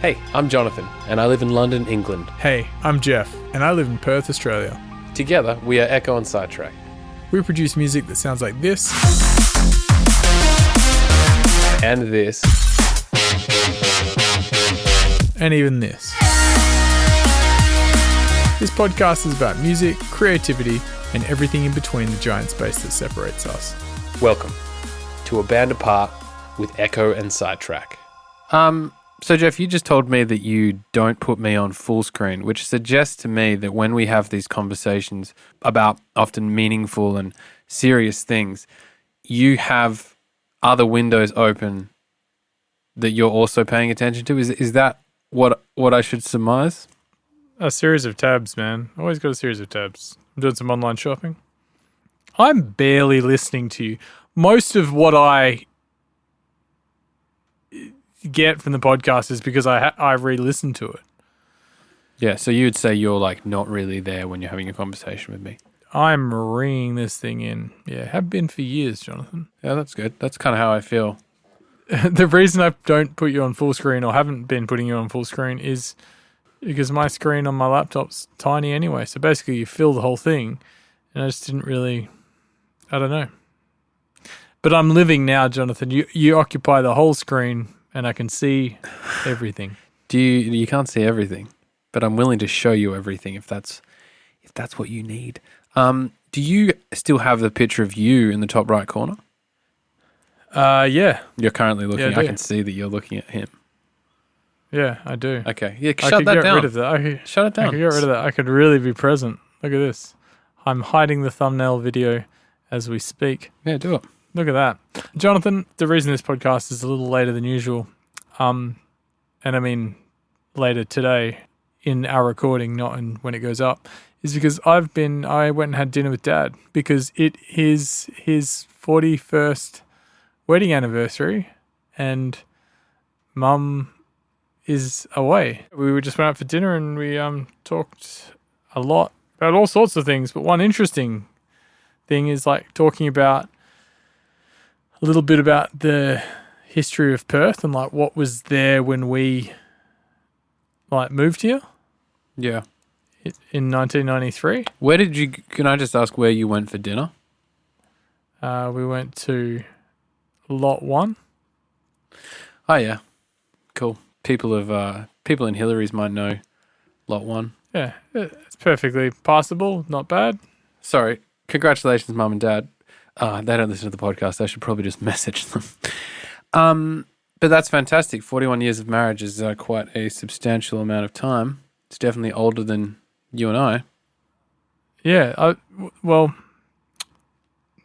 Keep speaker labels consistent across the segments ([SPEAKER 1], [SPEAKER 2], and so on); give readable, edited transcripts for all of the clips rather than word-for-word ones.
[SPEAKER 1] Hey, I'm Jonathan, and I live in London, England.
[SPEAKER 2] Hey, I'm Jeff, and I live in Perth, Australia.
[SPEAKER 1] Together, we are Ekko and Sidetrack.
[SPEAKER 2] We produce music that sounds like this.
[SPEAKER 1] And this.
[SPEAKER 2] And even this. This podcast is about music, creativity, and everything in between the giant space that separates us.
[SPEAKER 1] Welcome to A Band Apart with Ekko and Sidetrack. So Jeff, you just told me that you don't put me on full screen, which suggests to me that when we have these conversations about often meaningful and serious things, you have other windows open that you're also paying attention to. Is that what I should surmise?
[SPEAKER 2] A series of tabs, man. Always got a series of tabs. I'm doing some online shopping. I'm barely listening to you. Most of what I get from the podcast is because I re-listened to it.
[SPEAKER 1] Yeah, so you would say you're like not really there when you're having a conversation with me.
[SPEAKER 2] I'm ringing this thing in. Yeah, have been for years, Jonathan.
[SPEAKER 1] Yeah, that's good. That's kind of how I feel.
[SPEAKER 2] The reason I don't put you on full screen or haven't been putting you on full screen is because my screen on my laptop's tiny anyway. So basically you fill the whole thing and I just didn't really, I don't know. But I'm living now, Jonathan. You occupy the whole screen and I can see everything.
[SPEAKER 1] You can't see everything, but I'm willing to show you everything if that's what you need. Do you still have the picture of you in the top right corner?
[SPEAKER 2] Yeah.
[SPEAKER 1] You're currently looking.
[SPEAKER 2] Yeah,
[SPEAKER 1] I can see that you're looking at him.
[SPEAKER 2] Yeah, I do.
[SPEAKER 1] Okay. Yeah,
[SPEAKER 2] I
[SPEAKER 1] shut
[SPEAKER 2] could
[SPEAKER 1] that
[SPEAKER 2] get
[SPEAKER 1] down.
[SPEAKER 2] rid of that.
[SPEAKER 1] Shut it down.
[SPEAKER 2] I could get rid of that. I could really be present. Look at this. I'm hiding the thumbnail video as we speak.
[SPEAKER 1] Yeah, do it.
[SPEAKER 2] Look at that. Jonathan, the reason this podcast is a little later than usual, and I mean later today in our recording, not in when it goes up, is because I went and had dinner with Dad because it is his 41st wedding anniversary and Mum is away. We just went out for dinner and we talked a lot about all sorts of things, but one interesting thing is like talking about a little bit about the history of Perth and like what was there when we like moved here.
[SPEAKER 1] Yeah.
[SPEAKER 2] In 1993.
[SPEAKER 1] Can I just ask where you went for dinner?
[SPEAKER 2] We went to Lot 1.
[SPEAKER 1] Oh yeah. Cool. People in Hillary's might know Lot 1.
[SPEAKER 2] Yeah, it's perfectly passable, not bad.
[SPEAKER 1] Sorry. Congratulations, Mum and Dad. They don't listen to the podcast. I should probably just message them. But that's fantastic. 41 years of marriage is quite a substantial amount of time. It's definitely older than you and I.
[SPEAKER 2] Yeah,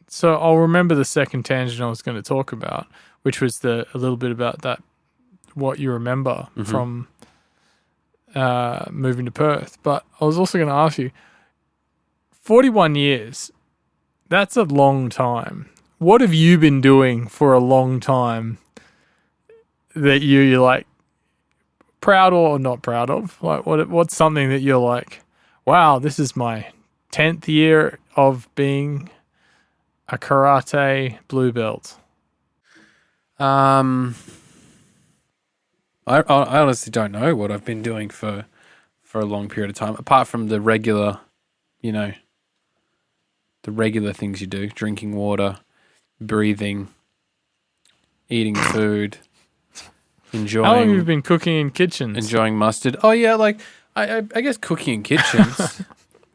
[SPEAKER 2] so I'll remember the second tangent I was going to talk about, which was a little bit about that, what you remember from moving to Perth. But I was also going to ask you, 41 years, that's a long time. What have you been doing for a long time that you're like proud or not proud of? Like what's something that you're like, wow, this is my 10th year of being a karate blue belt?
[SPEAKER 1] I honestly don't know what I've been doing for a long period of time, apart from the regular, the regular things you do: drinking water, breathing, eating food, enjoying.
[SPEAKER 2] How long have you been cooking in kitchens?
[SPEAKER 1] Enjoying mustard. Oh yeah, like I guess cooking in kitchens.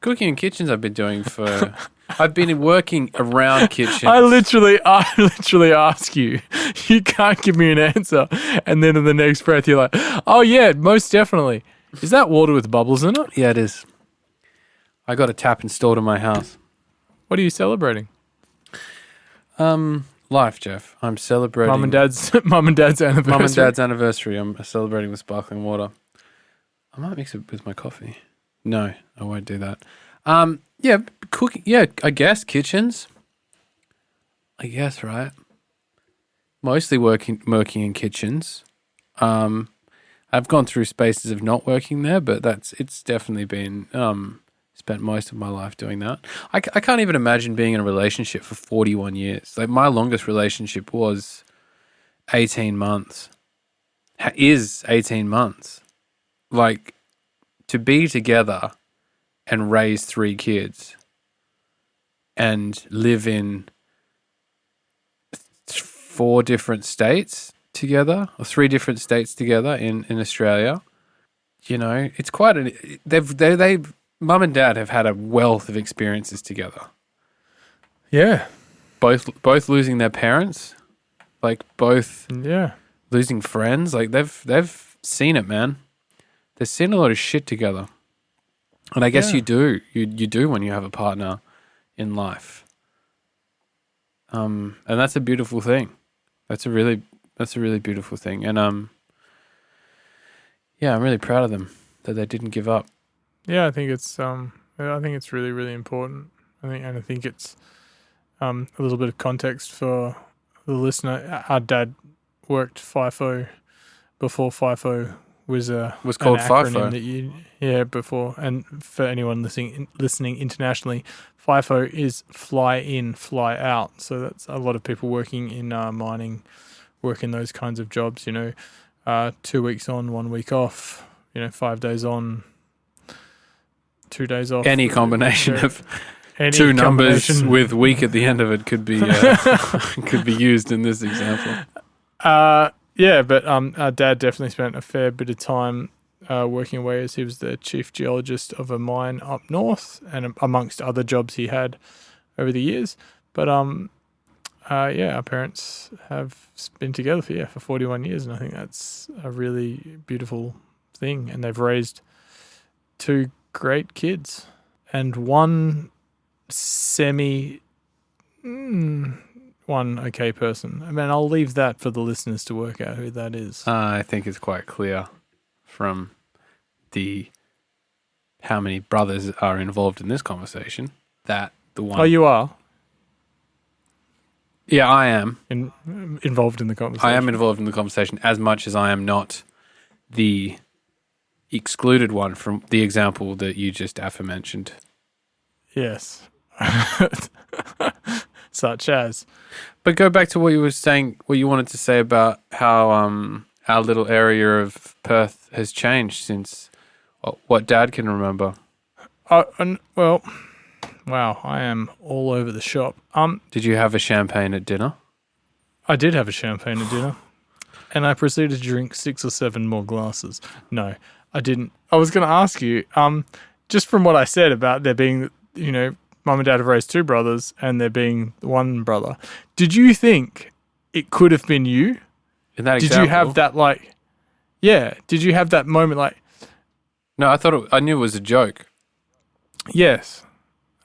[SPEAKER 1] Cooking in kitchens I've been doing for. I've been working around kitchens.
[SPEAKER 2] I literally ask you. You can't give me an answer, and then in the next breath you're like, "Oh yeah, most definitely." Is that water with bubbles in it?
[SPEAKER 1] Yeah, it is. I got a tap installed in my house.
[SPEAKER 2] What are you celebrating?
[SPEAKER 1] Life, Jeff. I'm celebrating
[SPEAKER 2] Mum and Dad's anniversary.
[SPEAKER 1] Mum and Dad's anniversary. I'm celebrating with sparkling water. I might mix it with my coffee. No, I won't do that. Yeah, cooking. Yeah, I guess kitchens. I guess, right? Mostly working in kitchens. I've gone through spaces of not working there, but it's definitely been spent most of my life doing that. I can't even imagine being in a relationship for 41 years. Like my longest relationship was 18 months. is 18 months. Like, to be together and raise 3 kids and live in 4 different states together, or 3 different states together in Australia, you know, it's quite they've mum and dad have had a wealth of experiences together.
[SPEAKER 2] Yeah.
[SPEAKER 1] Both losing their parents, like both losing friends, like they've seen it, man. They've seen a lot of shit together. And I guess you do when you have a partner in life. And that's a beautiful thing. That's a really beautiful thing. And I'm really proud of them that they didn't give up.
[SPEAKER 2] Yeah, I think it's really, really important. I think it's a little bit of context for the listener. Our dad worked FIFO before FIFO was called FIFO. Before. And for anyone listening internationally, FIFO is fly in, fly out. So that's a lot of people working in mining, work in those kinds of jobs. 2 weeks on, 1 week off. 5 days on, 2 days off.
[SPEAKER 1] Any combination of two numbers with week at the end of it could be could be used in this example.
[SPEAKER 2] But our dad definitely spent a fair bit of time working away as he was the chief geologist of a mine up north, and amongst other jobs he had over the years. But our parents have been together for 41 years, and I think that's a really beautiful thing. And they've raised 2 great kids and one one okay person. I mean, I'll leave that for the listeners to work out who that is.
[SPEAKER 1] I think it's quite clear from how many brothers are involved in this conversation that the one...
[SPEAKER 2] Oh, you are?
[SPEAKER 1] Yeah, I am.
[SPEAKER 2] Involved in the conversation.
[SPEAKER 1] I am involved in the conversation as much as I am not the excluded one from the example that you just aforementioned.
[SPEAKER 2] Yes. Such as.
[SPEAKER 1] But go back to what you were saying, what you wanted to say about how our little area of Perth has changed since what Dad can remember.
[SPEAKER 2] Wow, I am all over the shop.
[SPEAKER 1] Did you have a champagne at dinner?
[SPEAKER 2] I did have a champagne at dinner, and I proceeded to drink 6 or 7 more glasses. No, I didn't. I was going to ask you, just from what I said about there being, Mum and Dad have raised 2 brothers and there being 1 brother. Did you think it could have been you?
[SPEAKER 1] In that
[SPEAKER 2] example? Did you have that did you have that moment
[SPEAKER 1] No, I knew it was a joke.
[SPEAKER 2] Yes.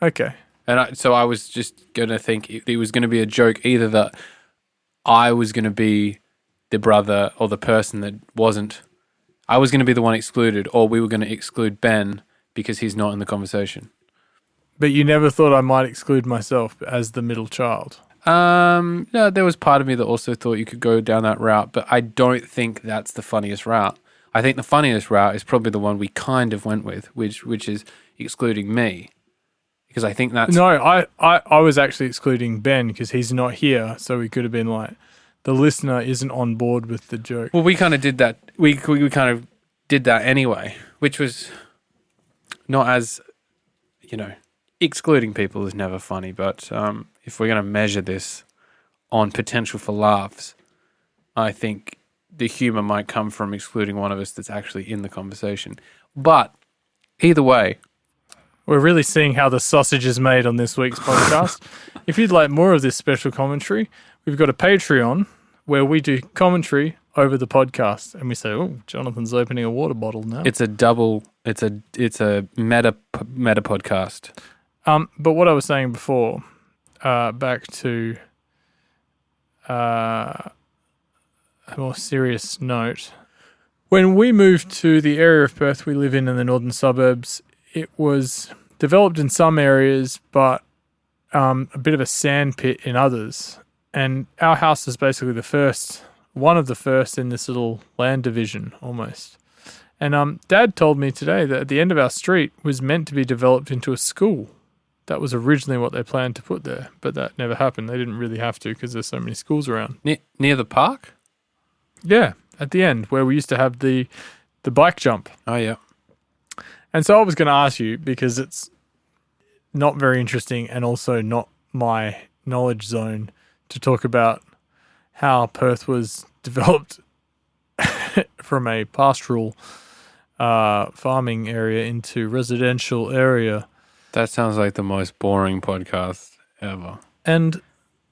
[SPEAKER 2] Okay.
[SPEAKER 1] And so I was just going to think it was going to be a joke, either that I was going to be the brother or the person that wasn't. I was going to be the one excluded, or we were going to exclude Ben because he's not in the conversation.
[SPEAKER 2] But you never thought I might exclude myself as the middle child?
[SPEAKER 1] No, there was part of me that also thought you could go down that route, but I don't think that's the funniest route. I think the funniest route is probably the one we kind of went with, which is excluding me. Because I think that's...
[SPEAKER 2] No, I was actually excluding Ben because he's not here, so we could have been like, the listener isn't on board with the joke.
[SPEAKER 1] Well, we kind of did that. We kind of did that anyway, which was not as, excluding people is never funny, but if we're going to measure this on potential for laughs, I think the humour might come from excluding one of us that's actually in the conversation. But either way...
[SPEAKER 2] We're really seeing how the sausage is made on this week's podcast. If you'd like more of this special commentary, we've got a Patreon where we do commentary over the podcast, and we say, "Oh, Jonathan's opening a water bottle now."
[SPEAKER 1] It's a meta podcast.
[SPEAKER 2] But what I was saying before, back to a more serious note, when we moved to the area of Perth we live in the northern suburbs, it was developed in some areas, but a bit of a sand pit in others. And our house is basically one of the first in this little land division almost. And Dad told me today that at the end of our street was meant to be developed into a school. That was originally what they planned to put there, but that never happened. They didn't really have to because there's so many schools around.
[SPEAKER 1] Near the park?
[SPEAKER 2] Yeah, at the end where we used to have the bike jump.
[SPEAKER 1] Oh, yeah.
[SPEAKER 2] And so I was going to ask you, because it's not very interesting and also not my knowledge zone, to talk about how Perth was developed from a pastoral farming area into residential area.
[SPEAKER 1] That sounds like the most boring podcast ever.
[SPEAKER 2] And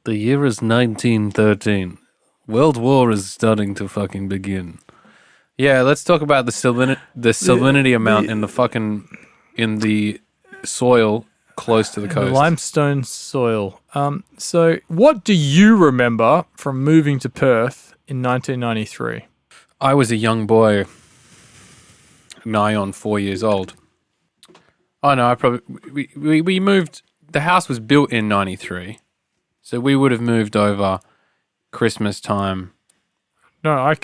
[SPEAKER 1] the year is 1913. World War is starting to fucking begin. Yeah, let's talk about the salinity amount in the soil close to the coast.
[SPEAKER 2] The limestone soil. So what do you remember from moving to Perth in 1993?
[SPEAKER 1] I was a young boy, nigh on 4 years old. Oh no, we moved. The house was built in 93, so we would have moved over Christmas time.
[SPEAKER 2] No, I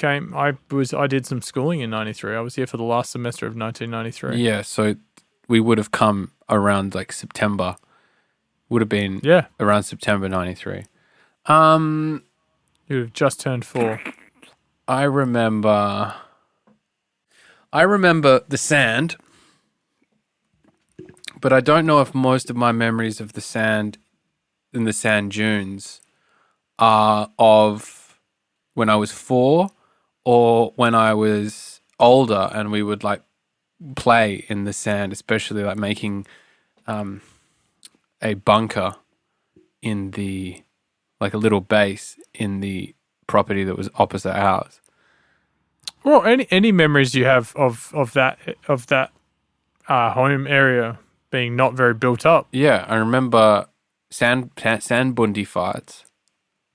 [SPEAKER 2] did some schooling in 93. I was here for the last semester of 1993.
[SPEAKER 1] Yeah, so we would have come around like September. Would have been around September 93.
[SPEAKER 2] You would have just turned 4.
[SPEAKER 1] I remember the sand, but I don't know if most of my memories of the sand in the sand dunes are of when I was 4 or when I was older and we would like play in the sand, especially like making a bunker in the, like a little base in the property that was opposite ours.
[SPEAKER 2] Well, any memories you have of that home area being not very built up?
[SPEAKER 1] Yeah, I remember sand boondy fights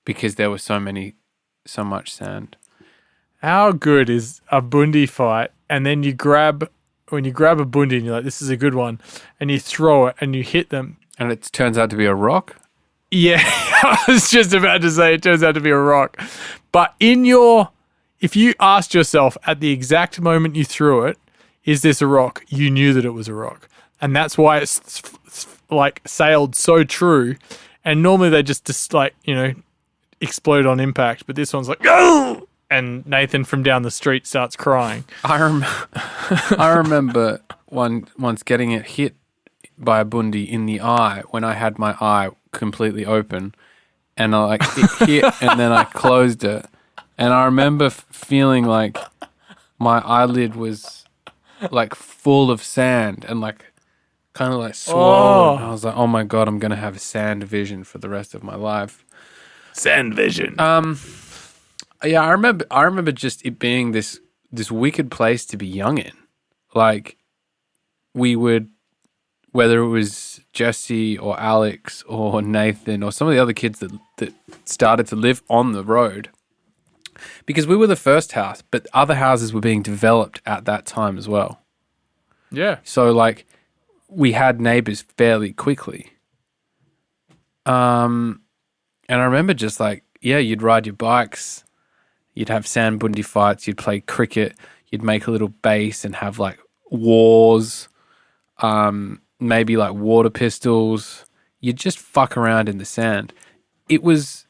[SPEAKER 1] because there was so much sand.
[SPEAKER 2] How good is a bundi fight? And then when you grab a bundi and you're like, this is a good one, and you throw it and you hit them.
[SPEAKER 1] And it turns out to be a rock?
[SPEAKER 2] Yeah, I was just about to say it turns out to be a rock. But if you asked yourself at the exact moment you threw it, is this a rock? You knew that it was a rock. And that's why it's like sailed so true. And normally they just like, explode on impact. But this one's like, oh! And Nathan from down the street starts crying.
[SPEAKER 1] I remember once getting it hit by a bundi in the eye when I had my eye completely open. And it hit and then I closed it. And I remember feeling like my eyelid was like full of sand and like kind of like swollen. I was like, oh my God, I'm going to have sand vision for the rest of my life.
[SPEAKER 2] Sand vision.
[SPEAKER 1] Yeah, I remember just it being this wicked place to be young in. Like we would, whether it was Jesse or Alex or Nathan or some of the other kids that started to live on the road, because we were the first house, but other houses were being developed at that time as well.
[SPEAKER 2] Yeah.
[SPEAKER 1] So like we had neighbors fairly quickly. And I remember just like, yeah, you'd ride your bikes, you'd have sand bundi fights, you'd play cricket, you'd make a little base and have like wars, maybe like water pistols. You'd just fuck around in the sand. It was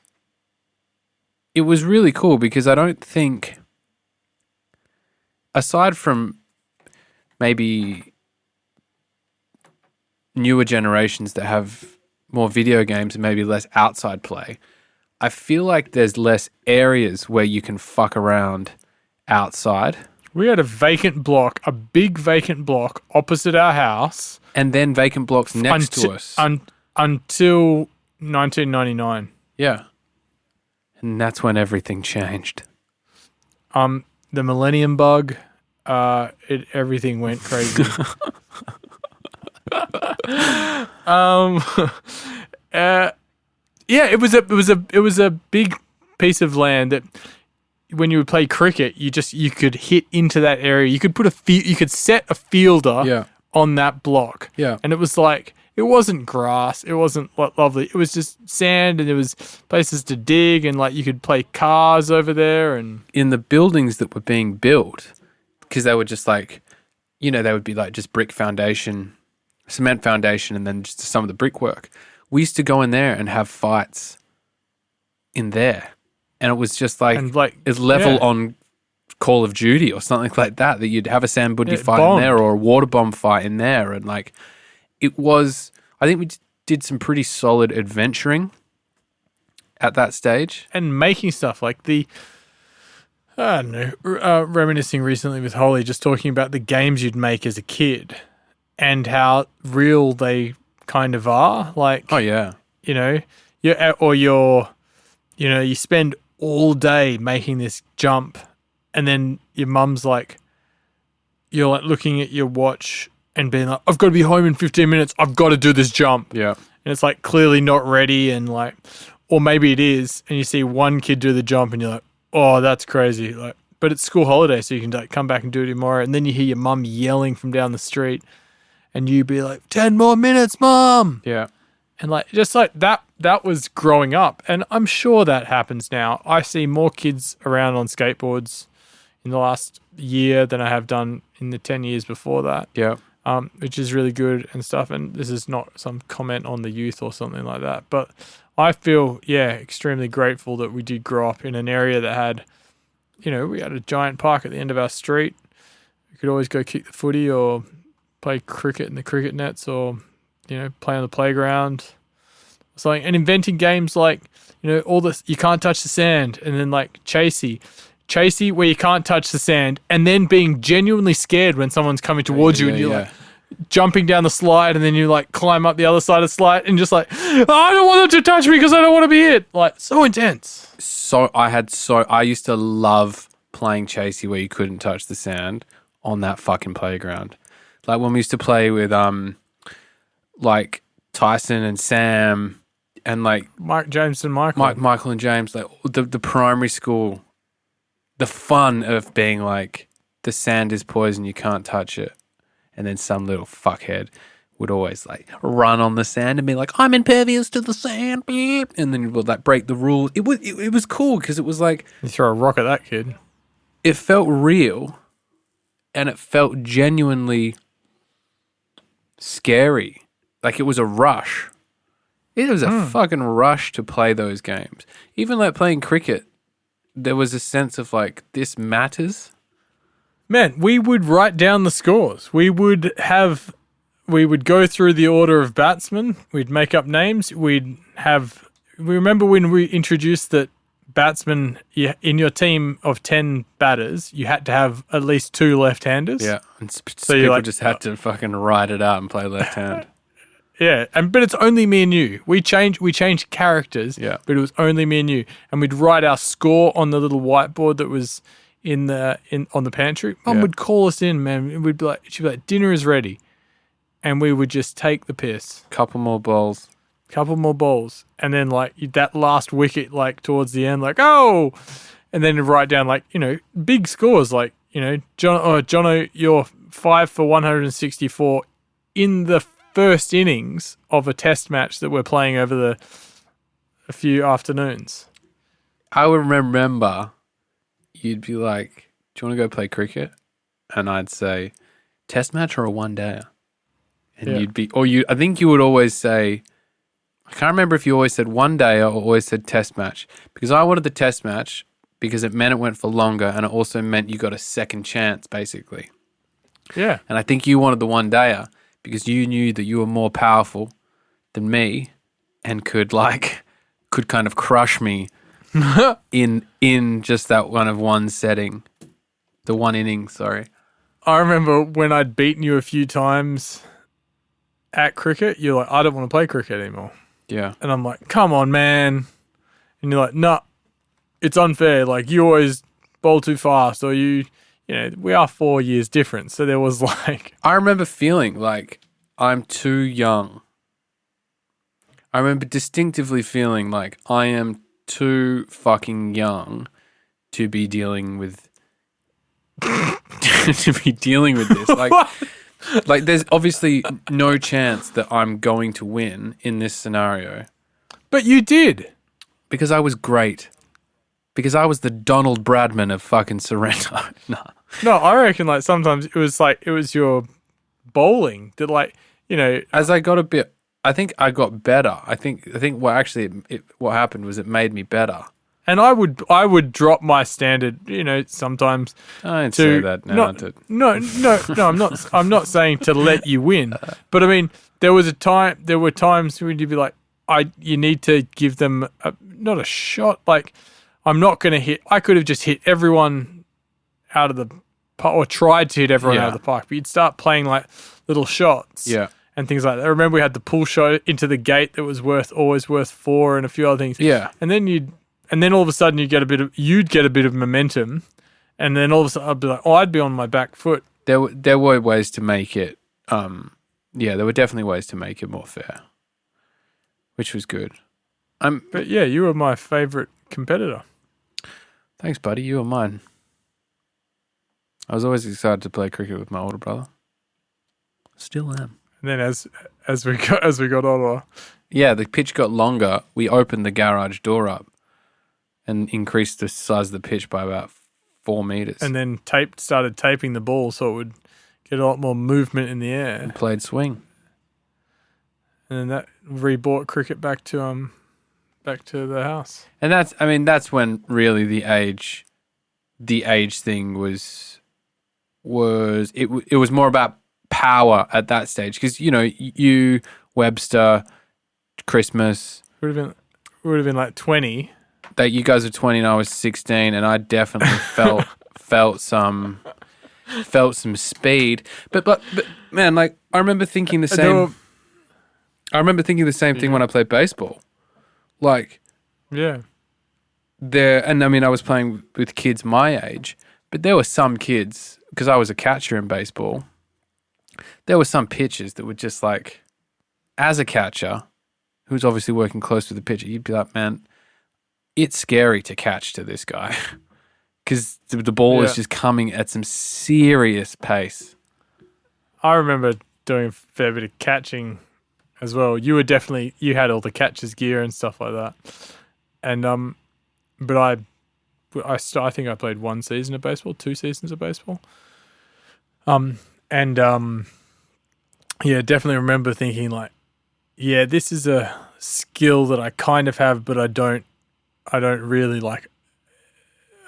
[SPEAKER 1] really cool because I don't think, aside from maybe newer generations that have more video games and maybe less outside play, I feel like there's less areas where you can fuck around outside.
[SPEAKER 2] We had a big vacant block opposite our house.
[SPEAKER 1] And then vacant blocks next to us.
[SPEAKER 2] Until 1999.
[SPEAKER 1] Yeah. And that's when everything changed.
[SPEAKER 2] The millennium bug, everything went crazy. Yeah, it was a big piece of land that when you would play cricket, you could hit into that area. You could you could set a fielder on that block.
[SPEAKER 1] Yeah.
[SPEAKER 2] And it was like, it wasn't grass, it wasn't lovely. It was just sand, and there was places to dig, and like you could play cars over there. And
[SPEAKER 1] in the buildings that were being built, because they were just like, they would be like just brick foundation, cement foundation, and then just some of the brickwork. We used to go in there and have fights in there. And it was just like, it's level on Call of Duty or something like that you'd have a sand boogie fight
[SPEAKER 2] bombed.
[SPEAKER 1] in there or a water bomb fight in there. And like, it was, I think we did some pretty solid adventuring at that stage.
[SPEAKER 2] And making stuff like I don't know, reminiscing recently with Holly, just talking about the games you'd make as a kid and how real they kind of are. Like,
[SPEAKER 1] Oh yeah.
[SPEAKER 2] you know, you spend all day making this jump, and then your mum's like, you're like looking at your watch and being like, I've got to be home in 15 minutes. I've got to do this jump.
[SPEAKER 1] Yeah.
[SPEAKER 2] And it's like clearly not ready, and like, or maybe it is, and you see one kid do the jump and you're like, oh, that's crazy. Like, but it's school holiday, so you can like come back and do it tomorrow. And then you hear your mum yelling from down the street, and you be like, 10 more minutes, mum.
[SPEAKER 1] Yeah.
[SPEAKER 2] And like, just like that was growing up. And I'm sure that happens now. I see more kids around on skateboards in the last year than I have done in the 10 years before that.
[SPEAKER 1] Yeah.
[SPEAKER 2] Which is really good and stuff. And this is not some comment on the youth or something like that. But I feel, extremely grateful that we did grow up in an area that had, we had a giant park at the end of our street. We could always go kick the footy or play cricket in the cricket nets, or, play on the playground. Something. And inventing games like, all this, you can't touch the sand. And then like Chasey, where you can't touch the sand, and then being genuinely scared when someone's coming towards you and you're like jumping down the slide, and then you like climb up the other side of the slide and just like, oh, I don't want them to touch me because I don't want to be hit. Like, so intense.
[SPEAKER 1] I used to love playing Chasey where you couldn't touch the sand on that fucking playground. Like when we used to play with like Tyson and Sam and like Michael and James, like the primary school. The fun of being like, the sand is poison, you can't touch it. And then some little fuckhead would always like run on the sand and be like, I'm impervious to the sand. Beep. And then would like break the rules. It was cool because it was like,
[SPEAKER 2] you throw a rock at that kid.
[SPEAKER 1] It felt real and it felt genuinely scary. Like it was a rush. It was a fucking rush to play those games. Even like playing cricket. There was a sense of like, this matters.
[SPEAKER 2] Man, we would write down the scores. We would go through the order of batsmen. We'd make up names. We remember when we introduced that batsmen, in your team of 10 batters, you had to have at least 2 left-handers.
[SPEAKER 1] Yeah. And so people just had to fucking ride it out and play left hand.
[SPEAKER 2] Yeah, but it's only me and you. We changed characters, but it was only me and you. And we'd write our score on the little whiteboard that was on the pantry. Mum would call us in, man. She'd be like, dinner is ready. And we would just take the piss.
[SPEAKER 1] Couple more balls.
[SPEAKER 2] And then like that last wicket, like towards the end, like, oh! And then write down like, big scores, like, Jono, you're 5 for 164 in the first innings of a test match that we're playing over a few afternoons.
[SPEAKER 1] I would remember you'd be like, do you want to go play cricket? And I'd say, test match or a one-dayer? And I think you would always say, I can't remember if you always said one-dayer or always said test match, because I wanted the test match because it meant it went for longer and it also meant you got a second chance, basically.
[SPEAKER 2] Yeah.
[SPEAKER 1] And I think you wanted the one-dayer because you knew that you were more powerful than me and could kind of crush me in just that one setting. The one inning, sorry.
[SPEAKER 2] I remember when I'd beaten you a few times at cricket, you're like, I don't want to play cricket anymore.
[SPEAKER 1] Yeah.
[SPEAKER 2] And I'm like, come on, man. And you're like, nah, it's unfair. Like, you always bowl too fast, or we are 4 years different. So there was like...
[SPEAKER 1] I remember feeling like I'm too young. I remember distinctively feeling like I am too fucking young to be dealing with this. Like there's obviously no chance that I'm going to win in this scenario.
[SPEAKER 2] But you did.
[SPEAKER 1] Because I was great. Because I was the Donald Bradman of fucking Sorrento. Nah.
[SPEAKER 2] No, I reckon like sometimes it was your bowling that like,
[SPEAKER 1] as I got a bit, I think I got better. I think what happened was it made me better.
[SPEAKER 2] And I would drop my standard, sometimes.
[SPEAKER 1] I didn't say that now.
[SPEAKER 2] No. I'm not saying to let you win, but I mean, there were times when you'd be like, you need to give them not a shot. Like, I'm not going to hit. I could have just hit everyone out of the park, or tried to hit everyone out of the park, but you'd start playing like little shots.
[SPEAKER 1] Yeah.
[SPEAKER 2] And things like that. I remember we had the pull shot into the gate that was always worth 4, and a few other things.
[SPEAKER 1] Yeah.
[SPEAKER 2] And then all of a sudden you'd get a bit of momentum, and then all of a sudden I'd be like, I'd be on my back foot.
[SPEAKER 1] There were ways to make it. There were definitely ways to make it more fair, which was good.
[SPEAKER 2] But yeah, you were my favorite competitor.
[SPEAKER 1] Thanks, buddy. You were mine. I was always excited to play cricket with my older brother. Still am.
[SPEAKER 2] And then as we got older,
[SPEAKER 1] yeah, the pitch got longer. We opened the garage door up and increased the size of the pitch by about 4 meters.
[SPEAKER 2] And then started taping the ball so it would get a lot more movement in the air.
[SPEAKER 1] And played swing.
[SPEAKER 2] And then that rebought cricket back to the house.
[SPEAKER 1] And that's when really the age thing was more about power at that stage, because you, Webster, Christmas
[SPEAKER 2] would have been like 20.
[SPEAKER 1] That you guys were 20 and I was 16, and I definitely felt some speed. But man, like I remember thinking the same. I remember thinking the same thing when I played baseball. Like,
[SPEAKER 2] yeah,
[SPEAKER 1] I was playing with kids my age, but there were some kids, because I was a catcher in baseball. There were some pitchers that were just like, as a catcher, who's obviously working close with the pitcher, you'd be like, man, it's scary to catch to this guy, because the ball is just coming at some serious pace.
[SPEAKER 2] I remember doing a fair bit of catching as well. You had all the catcher's gear and stuff like that. And but I think I played 1 season of baseball, 2 seasons of baseball. Definitely remember thinking like, yeah, this is a skill that I kind of have, but I don't really like.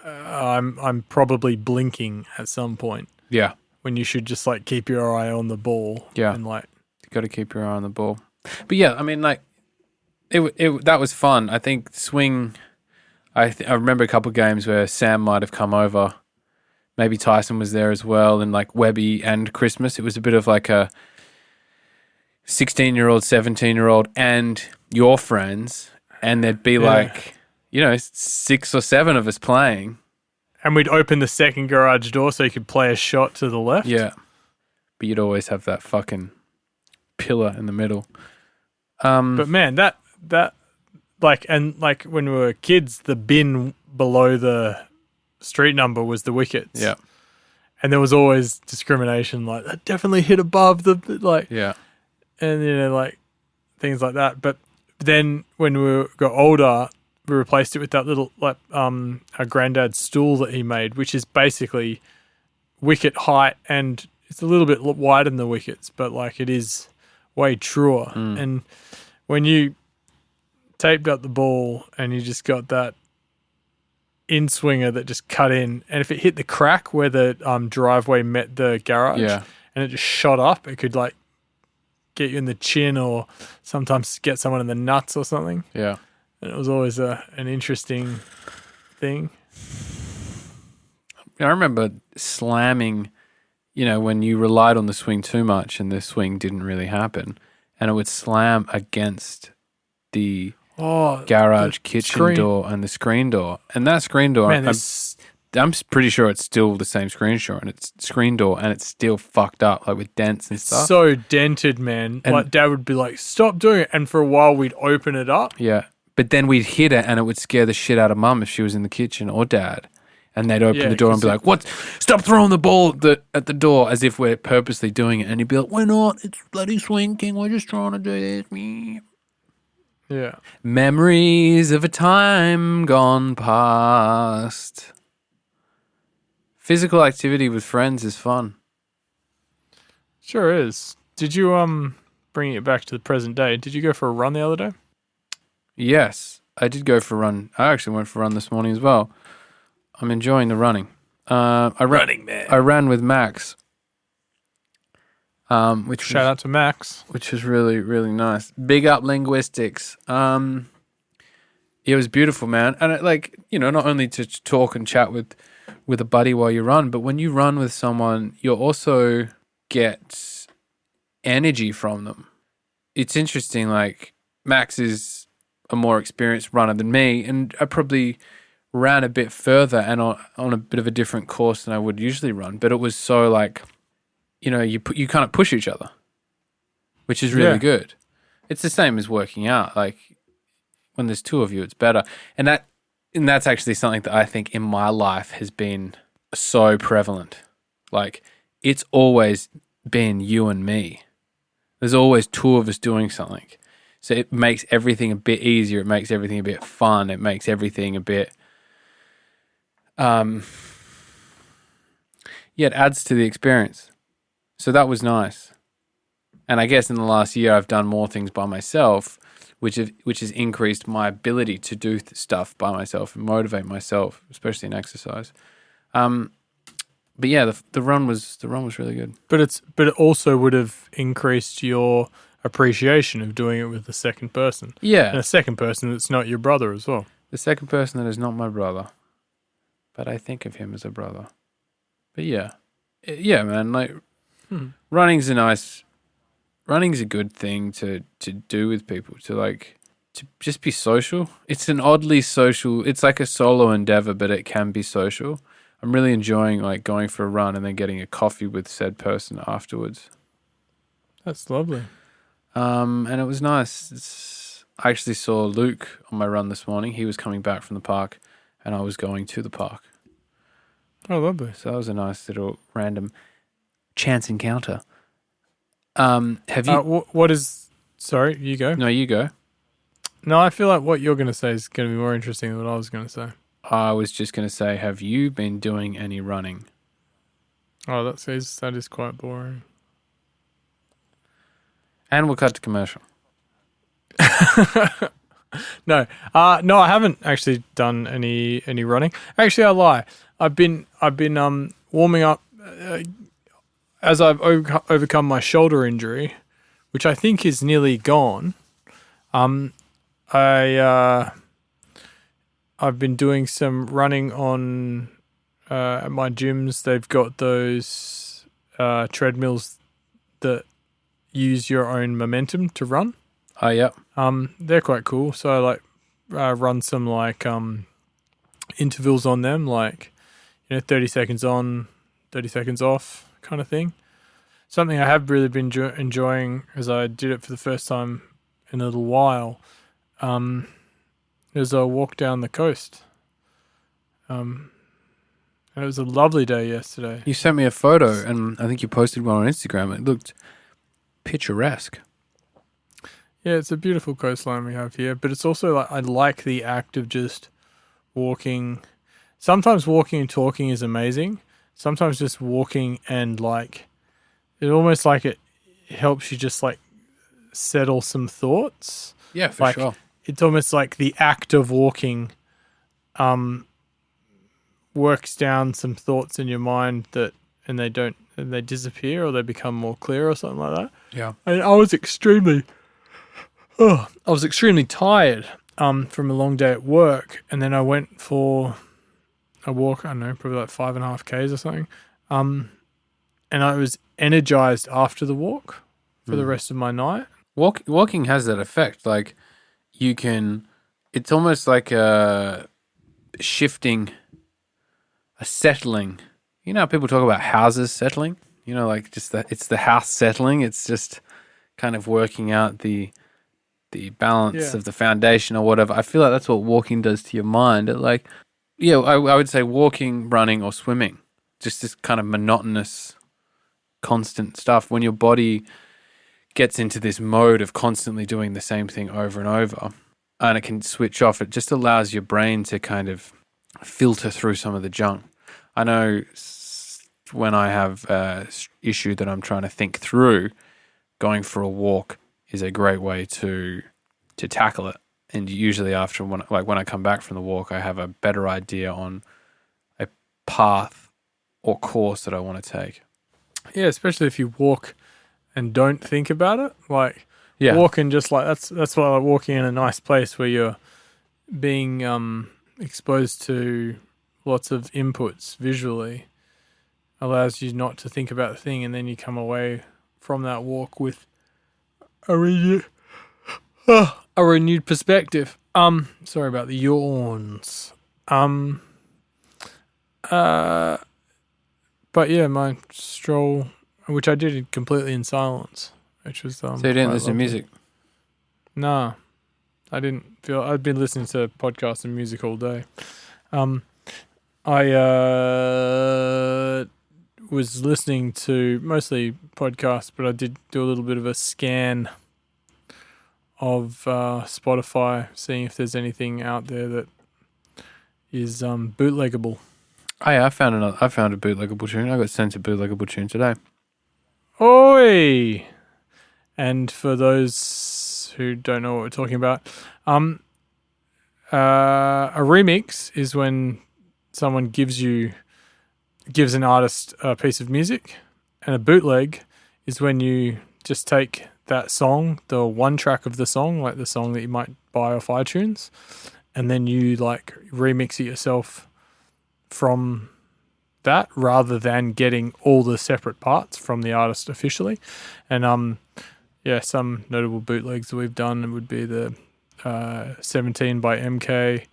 [SPEAKER 2] I'm probably blinking at some point.
[SPEAKER 1] Yeah.
[SPEAKER 2] When you should just like keep your eye on the ball.
[SPEAKER 1] Yeah.
[SPEAKER 2] And like,
[SPEAKER 1] you got to keep your eye on the ball. But yeah, I mean, like, it that was fun. I think swing. I remember a couple of games where Sam might have come over. Maybe Tyson was there as well, and like Webby and Christmas. It was a bit of like a 16-year-old, 17-year-old, and your friends, and there'd be like, 6 or 7 of us playing.
[SPEAKER 2] And we'd open the second garage door so you could play a shot to the left.
[SPEAKER 1] Yeah. But you'd always have that fucking pillar in the middle.
[SPEAKER 2] But man, that when we were kids, the bin below the street number was the wickets.
[SPEAKER 1] Yeah.
[SPEAKER 2] And there was always discrimination, like that definitely hit above the
[SPEAKER 1] Yeah.
[SPEAKER 2] And like things like that. But then when we got older, we replaced it with that little our granddad's stool that he made, which is basically wicket height, and it's a little bit wider than the wickets, but like it is way truer. And when you taped up the ball and you just got that in swinger that just cut in, and if it hit the crack where the driveway met the garage, and it just shot up, it could like get you in the chin or sometimes get someone in the nuts or something.
[SPEAKER 1] Yeah.
[SPEAKER 2] And it was always an interesting thing.
[SPEAKER 1] I remember slamming, when you relied on the swing too much and the swing didn't really happen, and it would slam against the garage kitchen door and the screen door. And that screen door,
[SPEAKER 2] man,
[SPEAKER 1] I'm pretty sure it's still the same screen door, and it's still fucked up, like with dents and stuff.
[SPEAKER 2] So dented, man. And like Dad would be like, "Stop doing it," and for a while we'd open it up.
[SPEAKER 1] Yeah, but then we'd hit it, and it would scare the shit out of Mum if she was in the kitchen, or Dad, and they'd open the door and be like, "What? Stop throwing the ball at the door," as if we're purposely doing it, and he'd be like, "We're not. It's bloody swinking. We're just trying to do this."
[SPEAKER 2] Yeah.
[SPEAKER 1] Memories of a time gone past. Physical activity with friends is fun.
[SPEAKER 2] Sure is. Did you bring it back to the present day? Did you go for a run the other day?
[SPEAKER 1] Yes. I did go for a run. I actually went for a run this morning as well. I'm enjoying the running.
[SPEAKER 2] Running man.
[SPEAKER 1] I ran with Max.
[SPEAKER 2] Shout out to Max.
[SPEAKER 1] Which was really, really nice. Big up linguistics. It was beautiful, man. And not only to talk and chat with a buddy while you run, but when you run with someone, you also get energy from them. It's interesting, like Max is a more experienced runner than me, and I probably ran a bit further and on a bit of a different course than I would usually run, but it was so like, you kind of push each other, which is really good. It's the same as working out. Like when there's two of you, it's better. And that's actually something that I think in my life has been so prevalent. Like it's always been you and me. There's always two of us doing something. So it makes everything a bit easier. It makes everything a bit fun. It makes everything a bit, it adds to the experience. So that was nice. And I guess in the last year, I've done more things by myself, which has increased my ability to do stuff by myself and motivate myself, especially in exercise. But yeah, the run was really good.
[SPEAKER 2] But it also would have increased your appreciation of doing it with the second person.
[SPEAKER 1] Yeah.
[SPEAKER 2] And a second person that's not your brother as well.
[SPEAKER 1] The second person that is not my brother, but I think of him as a brother. But yeah, man, like running's a good thing to do with people, to just be social. It's an oddly social, it's like a solo endeavor, but it can be social. I'm really enjoying like going for a run and then getting a coffee with said person afterwards.
[SPEAKER 2] That's lovely.
[SPEAKER 1] And it was nice. I actually saw Luke on my run this morning. He was coming back from the park and I was going to the park.
[SPEAKER 2] Oh, lovely.
[SPEAKER 1] So that was a nice little random chance encounter. Have you...
[SPEAKER 2] Sorry, you go.
[SPEAKER 1] No, you go.
[SPEAKER 2] No, I feel like what you're going to say is going to be more interesting than what I was going to say.
[SPEAKER 1] I was just going to say, have you been doing any running?
[SPEAKER 2] Oh, that is quite boring.
[SPEAKER 1] And we'll cut to commercial.
[SPEAKER 2] No, I haven't actually done any running. Actually, I lie. I've been warming up as I've overcome my shoulder injury, which I think is nearly gone. I've been doing some running on at my gyms. They've got those treadmills that use your own momentum to run.
[SPEAKER 1] Oh, yeah.
[SPEAKER 2] They're quite cool. So I run some intervals on them, 30 seconds on, 30 seconds off kind of thing. Something I have really been enjoying as I did it for the first time in a little while is a walk down the coast. And it was a lovely day yesterday.
[SPEAKER 1] You sent me a photo and I think you posted one on Instagram. It looked picturesque.
[SPEAKER 2] Yeah, it's a beautiful coastline we have here, but it's also I like the act of just walking. Sometimes walking and talking is amazing. Sometimes just walking and it almost it helps you just settle some thoughts.
[SPEAKER 1] Yeah, for sure.
[SPEAKER 2] It's almost like the act of walking works down some thoughts in your mind and they disappear or they become more clear or something like that.
[SPEAKER 1] Yeah.
[SPEAKER 2] And I was extremely tired from a long day at work, and then I went for a walk, I don't know, probably 5.5 Ks or something. And I was energized after the walk for the rest of my night.
[SPEAKER 1] Walking has that effect. It's almost like a shifting, a settling. You know how people talk about houses settling? It's the house settling. It's just kind of working out the balance of the foundation or whatever. I feel like that's what walking does to your mind. I would say walking, running, or swimming. Just this kind of monotonous, constant stuff. When your body gets into this mode of constantly doing the same thing over and over, and it can switch off, it just allows your brain to kind of filter through some of the junk. I know when I have an issue that I'm trying to think through, going for a walk is a great way to tackle it. And usually after when I come back from the walk, I have a better idea on a path or course that I want to take.
[SPEAKER 2] Yeah, especially if you walk and don't think about it. Like
[SPEAKER 1] Yeah.
[SPEAKER 2] walking just like that's why like walking in a nice place where you're being exposed to lots of inputs visually allows you not to think about the thing, and then you come away from that walk with a renewed perspective. Sorry about the yawns. But yeah, my stroll, which I did completely in silence, which was
[SPEAKER 1] So you didn't listen to music?
[SPEAKER 2] Nah, I didn't feel. I'd been listening to podcasts and music all day. I was listening to mostly podcasts, but I did do a little bit of a scan of Spotify, seeing if there's anything out there that is bootleggable.
[SPEAKER 1] Oh yeah, I found a bootleggable tune. I got sent a bootleggable tune today.
[SPEAKER 2] Oi! And for those who don't know what we're talking about, a remix is when someone gives an artist a piece of music, and a bootleg is when you just take that song, the one track of the song, like the song that you might buy off iTunes, and then you like remix it yourself from that rather than getting all the separate parts from the artist officially. And some notable bootlegs that we've done would be the 17 by MK,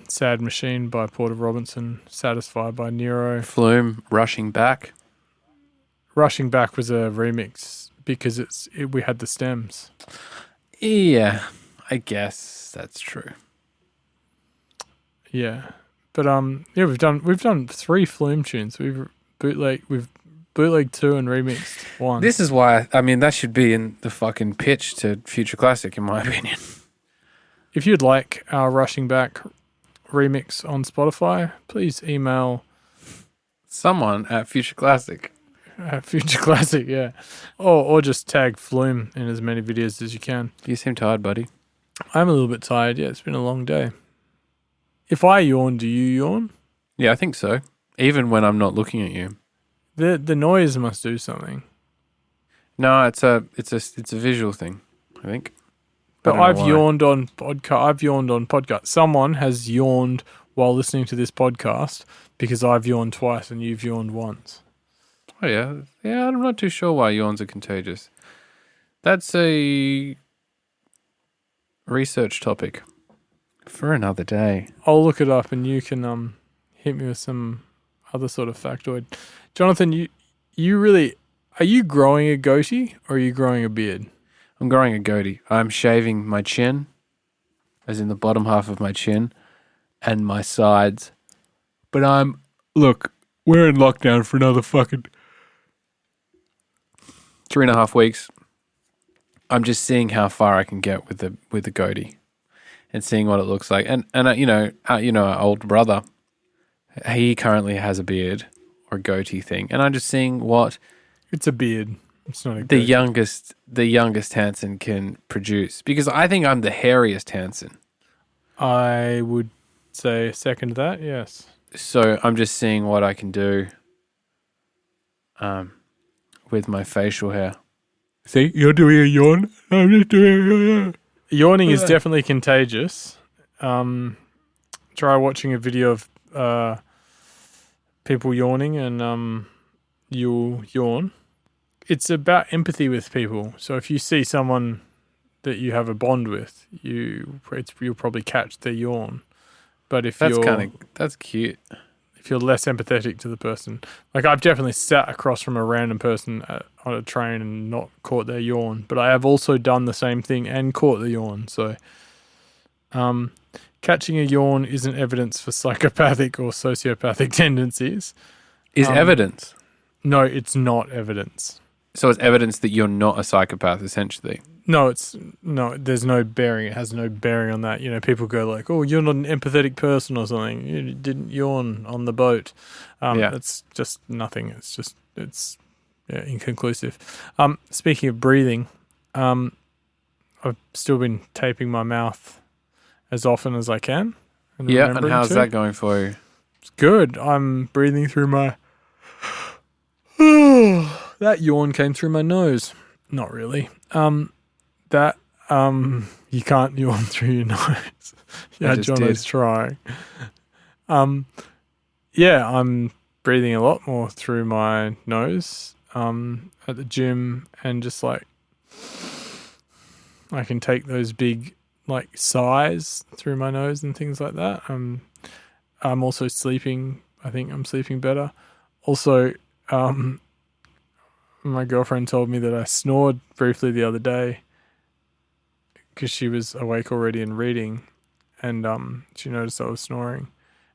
[SPEAKER 2] Sad Machine by Porter Robinson, Satisfied by Nero.
[SPEAKER 1] Flume, Rushing Back.
[SPEAKER 2] Rushing Back was a remix because we had the stems.
[SPEAKER 1] Yeah, I guess that's true.
[SPEAKER 2] Yeah. But we've done 3 Flume tunes. We've bootlegged 2 and remixed 1.
[SPEAKER 1] This is why that should be in the fucking pitch to Future Classic, in my opinion.
[SPEAKER 2] If you'd like our Rushing Back remix on Spotify, please email
[SPEAKER 1] someone at Future Classic.
[SPEAKER 2] Future Classic, yeah. Or just tag Flume in as many videos as you can.
[SPEAKER 1] You seem tired, buddy.
[SPEAKER 2] I'm a little bit tired. Yeah, it's been a long day. If I yawn, do you yawn?
[SPEAKER 1] Yeah, I think so. Even when I'm not looking at you.
[SPEAKER 2] The noise must do something.
[SPEAKER 1] No, it's a visual thing, I think.
[SPEAKER 2] But I've yawned on podcast. Someone has yawned while listening to this podcast because I've yawned twice and you've yawned once.
[SPEAKER 1] Oh yeah. Yeah, I'm not too sure why yawns are contagious. That's a research topic for another day.
[SPEAKER 2] I'll look it up and you can hit me with some other sort of factoid. Jonathan, you really, are you growing a goatee or are you growing a beard?
[SPEAKER 1] I'm growing a goatee. I'm shaving my chin, as in the bottom half of my chin, and my sides. But we're in lockdown for another fucking 3.5 weeks. I'm just seeing how far I can get with the goatee, and seeing what it looks like. And our old brother, he currently has a beard or a goatee thing, and I'm just seeing what
[SPEAKER 2] it's a beard. It's not a
[SPEAKER 1] the youngest Hanson can produce, because I think I'm the hairiest Hanson.
[SPEAKER 2] I would say second that, yes.
[SPEAKER 1] So I'm just seeing what I can do with my facial hair. See, you're doing a yawn. I'm just doing a yawn.
[SPEAKER 2] Yawning is definitely contagious. Try watching a video of people yawning and you'll yawn. It's about empathy with people. So if you see someone that you have a bond with, you'll probably catch their yawn. But if
[SPEAKER 1] that's cute.
[SPEAKER 2] If you're less empathetic to the person, like I've definitely sat across from a random person on a train and not caught their yawn, but I have also done the same thing and caught the yawn. So, catching a yawn isn't evidence for psychopathic or sociopathic tendencies.
[SPEAKER 1] Is evidence?
[SPEAKER 2] No, it's not evidence.
[SPEAKER 1] So it's evidence that you're not a psychopath, essentially.
[SPEAKER 2] No, there's no bearing. It has no bearing on that. You know, people go like, oh, you're not an empathetic person or something. You didn't yawn on the boat. It's just nothing. It's inconclusive. Speaking of breathing, I I've still been taping my mouth as often as I can.
[SPEAKER 1] And how's
[SPEAKER 2] to.
[SPEAKER 1] that going for you?
[SPEAKER 2] It's good. I'm breathing through my... that yawn came through my nose. Not really. You can't yawn through your nose. Yeah, Jono's trying. Yeah, I'm breathing a lot more through my nose at the gym, and just like I can take those big like sighs through my nose and things like that. I'm also sleeping. I think I'm sleeping better. Also, my girlfriend told me that I snored briefly the other day because she was awake already and reading, and she noticed I was snoring.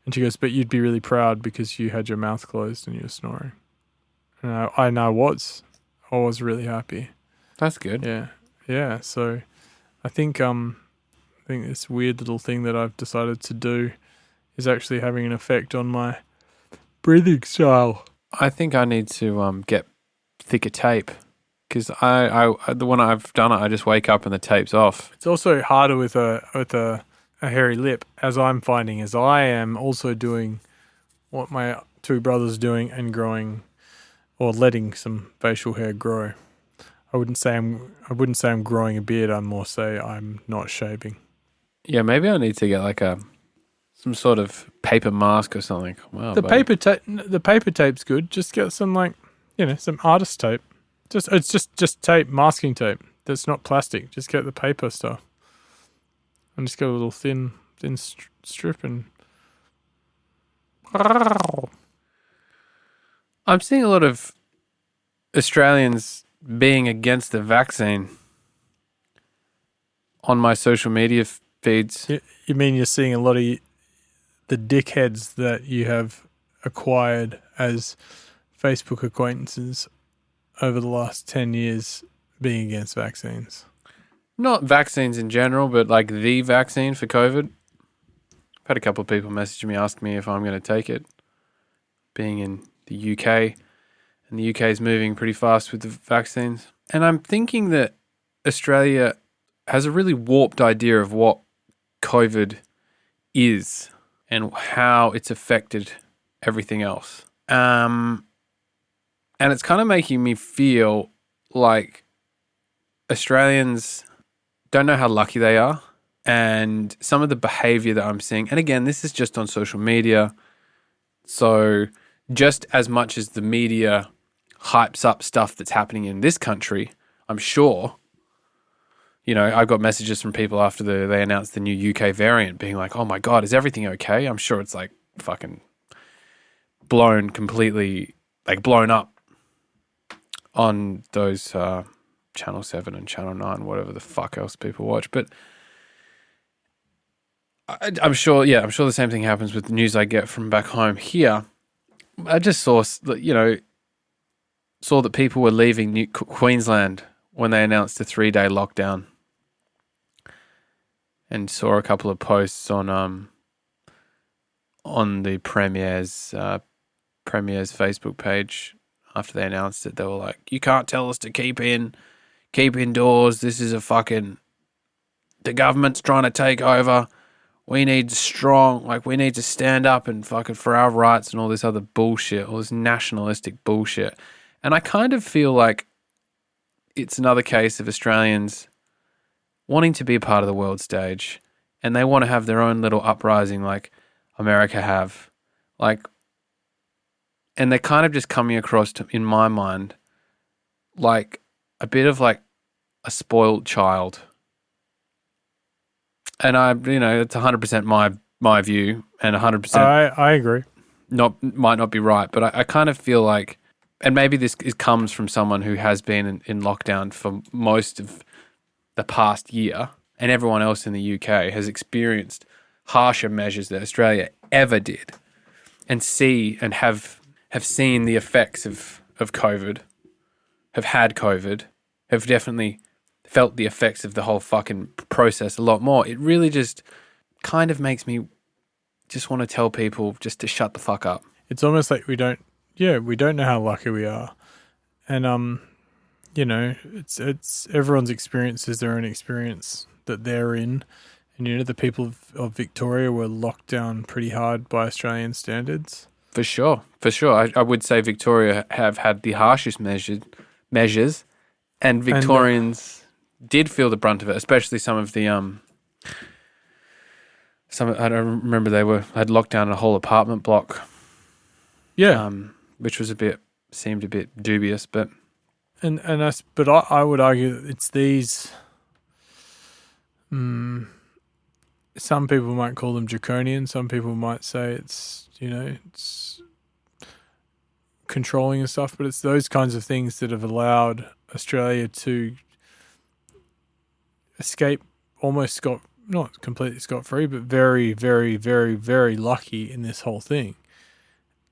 [SPEAKER 2] And she goes, "But you'd be really proud because you had your mouth closed and you were snoring." And I was really happy.
[SPEAKER 1] That's good.
[SPEAKER 2] Yeah. So I think this weird little thing that I've decided to do is actually having an effect on my breathing style.
[SPEAKER 1] I think I need to get thicker tape, because I the one I've done it, I just wake up and the tape's off.
[SPEAKER 2] It's also harder with a hairy lip, as I'm finding, as I am also doing what my two brothers are doing and growing or letting some facial hair grow. I wouldn't say I'm growing a beard. I'm more say I'm not shaving.
[SPEAKER 1] Yeah, maybe I need to get like some sort of paper mask or something. Wow,
[SPEAKER 2] the paper tape's good. Just get some some artist tape. It's just tape, masking tape. That's not plastic. Just get the paper stuff. And just get a little thin strip and...
[SPEAKER 1] I'm seeing a lot of Australians being against the vaccine on my social media feeds.
[SPEAKER 2] You mean you're seeing a lot of the dickheads that you have acquired as Facebook acquaintances over the last 10 years being against vaccines?
[SPEAKER 1] Not vaccines in general, but like the vaccine for COVID. I've had a couple of people message me, ask me if I'm going to take it. Being in the UK, and the UK is moving pretty fast with the vaccines. And I'm thinking that Australia has a really warped idea of what COVID is and how it's affected everything else. And it's kind of making me feel like Australians don't know how lucky they are, and some of the behavior that I'm seeing, and again, this is just on social media, so just as much as the media hypes up stuff that's happening in this country, I'm sure, I got messages from people after they announced the new UK variant being like, oh my God, is everything okay? I'm sure it's like fucking blown up on those Channel 7 and Channel 9, whatever the fuck else people watch. But I'm sure the same thing happens with the news I get from back home. Here, I just saw that people were leaving Queensland when they announced a 3-day lockdown, and saw a couple of posts on the Premier's Facebook page after they announced it. They were like, "You can't tell us to keep indoors. This is the government's trying to take over. We need we need to stand up and fucking for our rights," and all this other bullshit, all this nationalistic bullshit. And I kind of feel like it's another case of Australians wanting to be a part of the world stage, and they want to have their own little uprising like America have. And they're kind of just coming across, in my mind, like a bit of like a spoiled child. And it's 100% my view, and 100%.
[SPEAKER 2] I agree.
[SPEAKER 1] Might not be right, but I kind of feel like, and maybe this comes from someone who has been in lockdown for most of the past year, and everyone else in the UK has experienced harsher measures that Australia ever did, and have seen the effects of COVID, have had COVID, have definitely felt the effects of the whole fucking process a lot more. It really just kind of makes me just want to tell people just to shut the fuck up.
[SPEAKER 2] It's almost like we don't know how lucky we are. And it's everyone's experience is their own experience that they're in. And, the people of Victoria were locked down pretty hard by Australian standards.
[SPEAKER 1] For sure. I would say Victoria have had the harshest measures, and Victorians did feel the brunt of it, especially some of the I don't remember had locked down a whole apartment block.
[SPEAKER 2] Yeah,
[SPEAKER 1] which was seemed a bit dubious, but
[SPEAKER 2] I would argue that it's these. Some people might call them draconian. Some people might say it's controlling and stuff. But it's those kinds of things that have allowed Australia to escape almost not completely scot-free, but very, very, very, very lucky in this whole thing.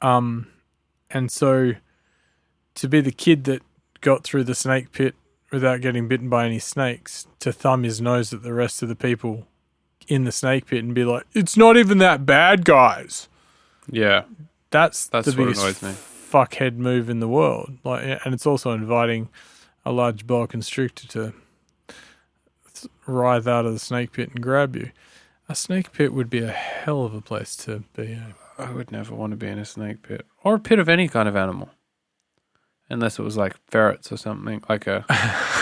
[SPEAKER 2] And so to be the kid that got through the snake pit without getting bitten by any snakes, to thumb his nose at the rest of the people in the snake pit and be like, it's not even that bad, guys.
[SPEAKER 1] Yeah.
[SPEAKER 2] That's the
[SPEAKER 1] what
[SPEAKER 2] biggest
[SPEAKER 1] annoys me.
[SPEAKER 2] Fuckhead move in the world. And it's also inviting a large boa constrictor to writhe out of the snake pit and grab you. A snake pit would be a hell of a place to be.
[SPEAKER 1] I would never want to be in a snake pit or a pit of any kind of animal, unless it was like ferrets or something, like a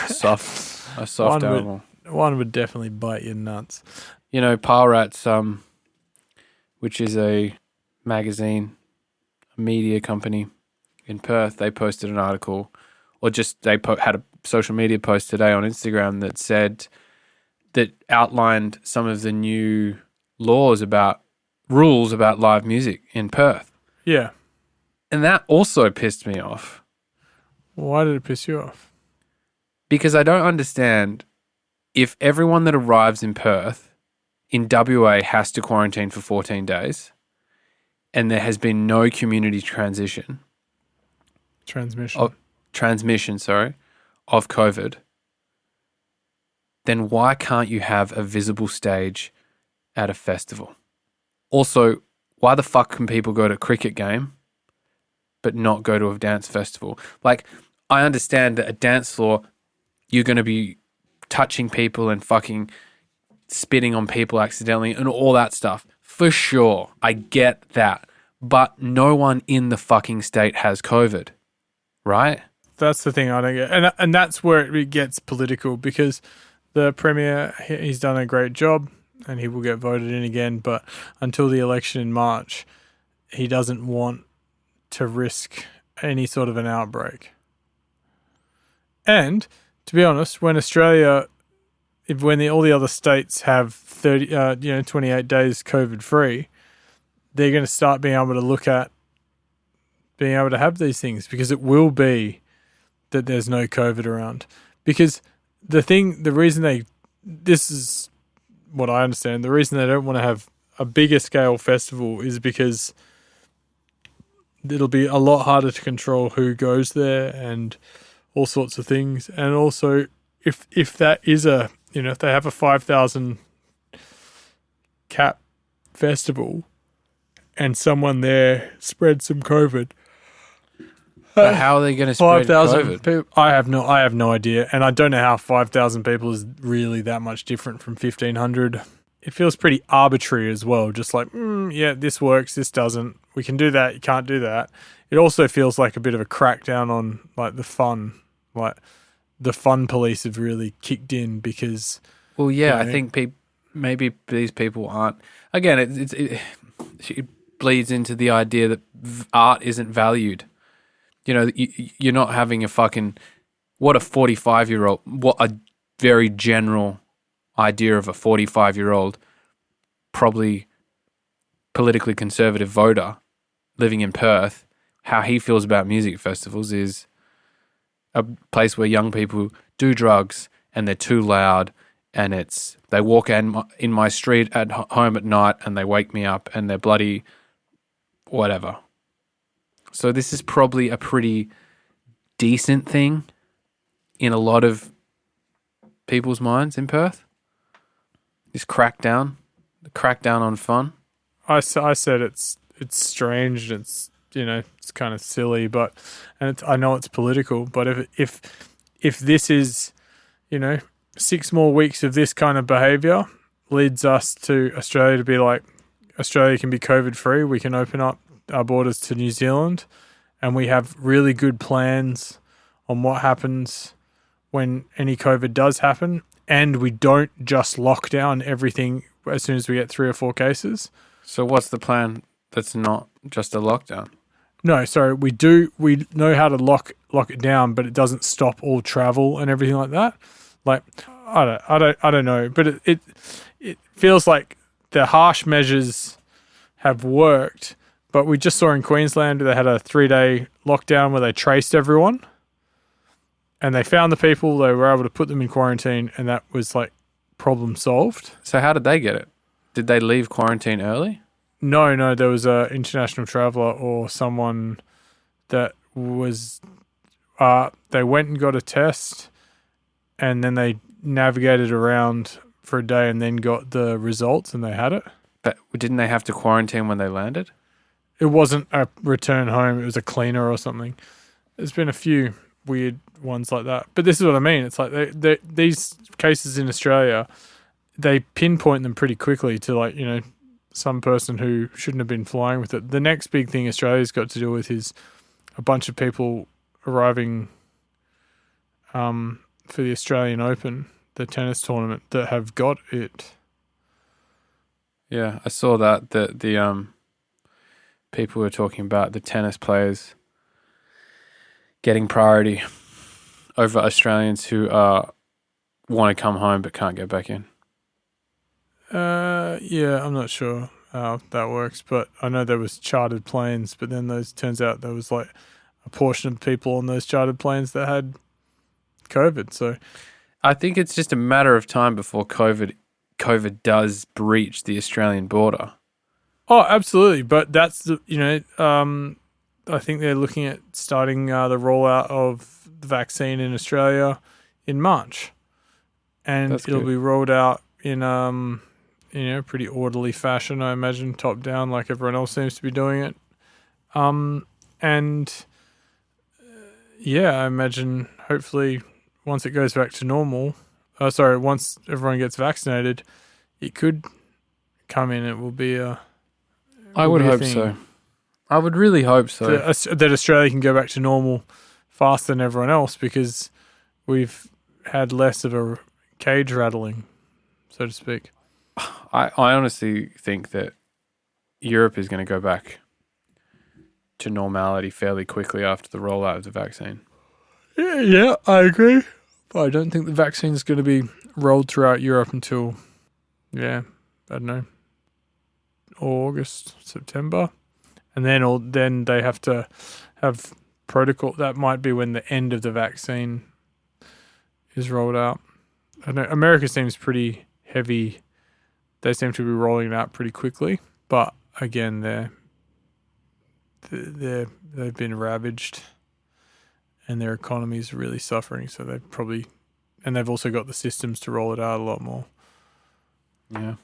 [SPEAKER 1] soft animal.
[SPEAKER 2] One would definitely bite your nuts.
[SPEAKER 1] Pile Rats, which is a magazine, a media company in Perth, they posted an article, or just they had a social media post today on Instagram that outlined some of the new rules about live music in Perth.
[SPEAKER 2] Yeah.
[SPEAKER 1] And that also pissed me off.
[SPEAKER 2] Why did it piss you off?
[SPEAKER 1] Because I don't understand if everyone that arrives in Perth in WA has to quarantine for 14 days and there has been no community transmission of COVID, then why can't you have a visible stage at a festival? Also, why the fuck can people go to a cricket game but not go to a dance festival? Like, I understand that a dance floor, you're going to be touching people and fucking spitting on people accidentally and all that stuff. For sure. I get that. But no one in the fucking state has COVID, right?
[SPEAKER 2] That's the thing I don't get. And that's where it gets political, because the Premier, he's done a great job and he will get voted in again. But until the election in March, he doesn't want to risk any sort of an outbreak. And to be honest, when all the other states have 28 days COVID free, they're going to start being able to look at being able to have these things, because it will be that there's no COVID around. Because this is what I understand, the reason they don't want to have a bigger scale festival is because it'll be a lot harder to control who goes there and all sorts of things. And also, if that is if they have a 5,000 cap festival and someone there spreads some COVID,
[SPEAKER 1] but how are they going to spread
[SPEAKER 2] 5,000
[SPEAKER 1] COVID?
[SPEAKER 2] people, I have no idea, and I don't know how 5,000 people is really that much different from 1,500. It feels pretty arbitrary as well, just like, yeah, this works, this doesn't. We can do that, you can't do that. It also feels like a bit of a crackdown on like the fun police have really kicked in because...
[SPEAKER 1] Well, yeah, I think maybe these people aren't... Again, it bleeds into the idea that art isn't valued. You're not having a fucking... What a 45-year-old... What a very general idea of a 45-year-old, probably politically conservative voter living in Perth, how he feels about music festivals is a place where young people do drugs and they're too loud, and they walk in my street at home at night and they wake me up and they're bloody whatever. So this is probably a pretty decent thing in a lot of people's minds in Perth. This crackdown on fun.
[SPEAKER 2] I said it's strange, it's it's kind of silly, but I know it's political, but if if this is, 6 more weeks of this kind of behaviour leads us to Australia to be like, Australia can be COVID free. We can open up our borders to New Zealand, and we have really good plans on what happens when any COVID does happen. And we don't just lock down everything as soon as we get 3 or 4 cases.
[SPEAKER 1] So what's the plan that's not just a lockdown?
[SPEAKER 2] No, sorry, we know how to lock it down, but it doesn't stop all travel and everything like that. Like, I don't know, but it feels like the harsh measures have worked. But we just saw in Queensland they had a 3-day lockdown where they traced everyone, and they found the people. They were able to put them in quarantine, and that was like problem solved.
[SPEAKER 1] So how did they get it? Did they leave quarantine early?
[SPEAKER 2] No, there was a international traveller or someone that was. They went and got a test, and then they navigated around for a day, and then got the results, and they had it.
[SPEAKER 1] But didn't they have to quarantine when they landed?
[SPEAKER 2] It wasn't a return home. It was a cleaner or something. There's been a few weird ones like that. But this is what I mean. It's like these cases in Australia, they pinpoint them pretty quickly to like, some person who shouldn't have been flying with it. The next big thing Australia's got to deal with is a bunch of people arriving for the Australian Open, the tennis tournament, that have got it.
[SPEAKER 1] Yeah, I saw that the people were talking about the tennis players getting priority over Australians who want to come home but can't get back in.
[SPEAKER 2] Yeah, I'm not sure how that works, but I know there was chartered planes, but then turns out there was like a portion of people on those chartered planes that had COVID. So
[SPEAKER 1] I think it's just a matter of time before COVID does breach the Australian border.
[SPEAKER 2] Oh, absolutely. But that's I think they're looking at starting the rollout of the vaccine in Australia in March, and it'll be rolled out in pretty orderly fashion, I imagine, top down, like everyone else seems to be doing it. I imagine hopefully once it goes back to normal, once everyone gets vaccinated, it could come in. It will be a.
[SPEAKER 1] I would hope so. I would really hope so.
[SPEAKER 2] That Australia can go back to normal faster than everyone else because we've had less of a cage rattling, so to speak.
[SPEAKER 1] I honestly think that Europe is going to go back to normality fairly quickly after the rollout of the vaccine.
[SPEAKER 2] Yeah, I agree. But I don't think the vaccine is going to be rolled throughout Europe until, I don't know, August, September. And then they have to have protocol. That might be when the end of the vaccine is rolled out. I know America seems pretty heavy. They seem to be rolling it out pretty quickly. But again, they've been ravaged and their economy is really suffering. So they've also got the systems to roll it out a lot more.
[SPEAKER 1] Yeah.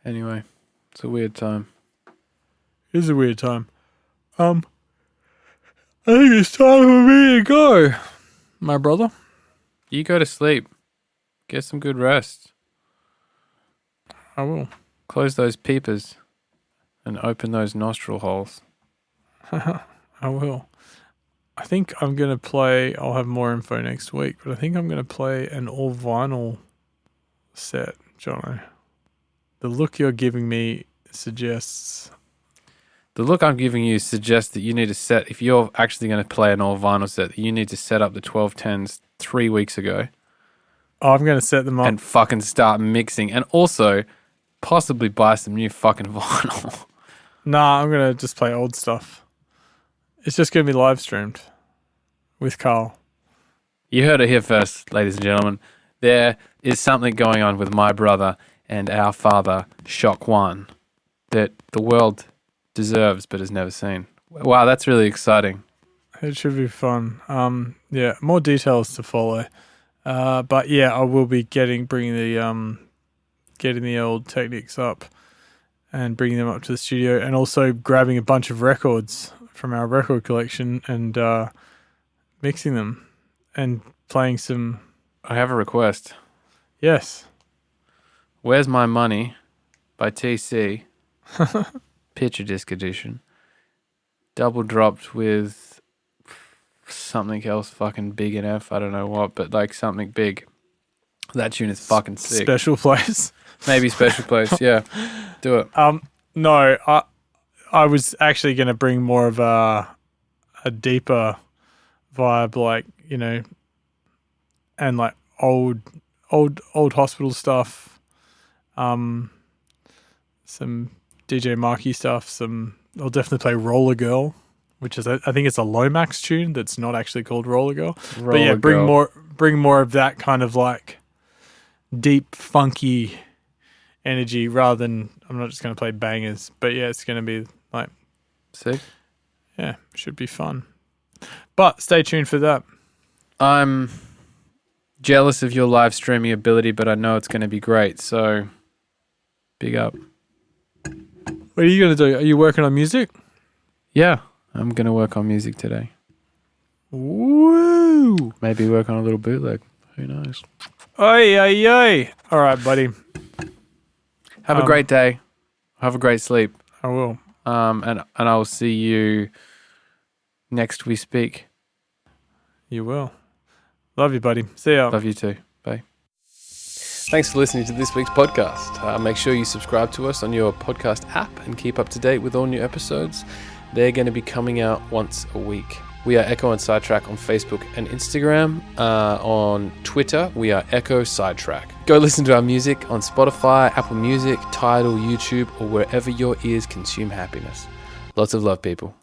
[SPEAKER 1] Anyway, it's a weird time.
[SPEAKER 2] It is a weird time. I think it's time for me to go, my brother.
[SPEAKER 1] You go to sleep. Get some good rest.
[SPEAKER 2] I will.
[SPEAKER 1] Close those peepers and open those nostril holes.
[SPEAKER 2] I will. I think I'm going to play, I'll have more info next week, but I think I'm going to play an all vinyl set, Jono. The look you're giving me suggests...
[SPEAKER 1] The look I'm giving you suggests that you need to set, if you're actually going to play an all vinyl set, you need to set up the 1210s 3 weeks ago.
[SPEAKER 2] Oh, I'm going to set them up.
[SPEAKER 1] And fucking start mixing. And also, possibly buy some new fucking vinyl.
[SPEAKER 2] Nah, I'm going to just play old stuff. It's just going to be live streamed with Carl.
[SPEAKER 1] You heard it here first, ladies and gentlemen. There is something going on with my brother and our father, Shock One, that the world deserves but has never seen. Wow, that's really exciting.
[SPEAKER 2] It should be fun. More details to follow. But yeah, I will be getting the old Technics up and bringing them up to the studio, and also grabbing a bunch of records from our record collection and mixing them and playing some.
[SPEAKER 1] I have a request.
[SPEAKER 2] Yes.
[SPEAKER 1] Where's My Money by TC, Picture Disc Edition, double dropped with something else fucking big in F. I don't know what, but like something big. That tune is fucking sick.
[SPEAKER 2] Special Place.
[SPEAKER 1] Maybe Special Place. Yeah, do it.
[SPEAKER 2] No, I was actually going to bring more of a deeper vibe, like, you know, and like old hospital stuff. Some DJ Marky stuff. I'll definitely play Roller Girl, which is I think it's a Lomax tune that's not actually called Roller Girl. But yeah, bring more of that kind of like deep, funky energy rather than I'm not just going to play bangers. But yeah, it's going to be like
[SPEAKER 1] sick.
[SPEAKER 2] Yeah, should be fun. But stay tuned for that.
[SPEAKER 1] I'm jealous of your live streaming ability, but I know it's going to be great. So big up.
[SPEAKER 2] What are you going to do? Are you working on music?
[SPEAKER 1] Yeah, I'm going to work on music today.
[SPEAKER 2] Woo!
[SPEAKER 1] Maybe work on a little bootleg. Who knows?
[SPEAKER 2] Oi, oi, oi. All right, buddy.
[SPEAKER 1] Have a great day. Have a great sleep.
[SPEAKER 2] I will.
[SPEAKER 1] And I will see you next we speak.
[SPEAKER 2] You will. Love you, buddy. See ya.
[SPEAKER 1] Love you too. Bye. Thanks for listening to this week's podcast. Make sure you subscribe to us on your podcast app and keep up to date with all new episodes. They're going to be coming out once a week. We are Ekko and Sidetrack on Facebook and Instagram. On Twitter, we are Ekko Sidetrack. Go listen to our music on Spotify, Apple Music, Tidal, YouTube, or wherever your ears consume happiness. Lots of love, people.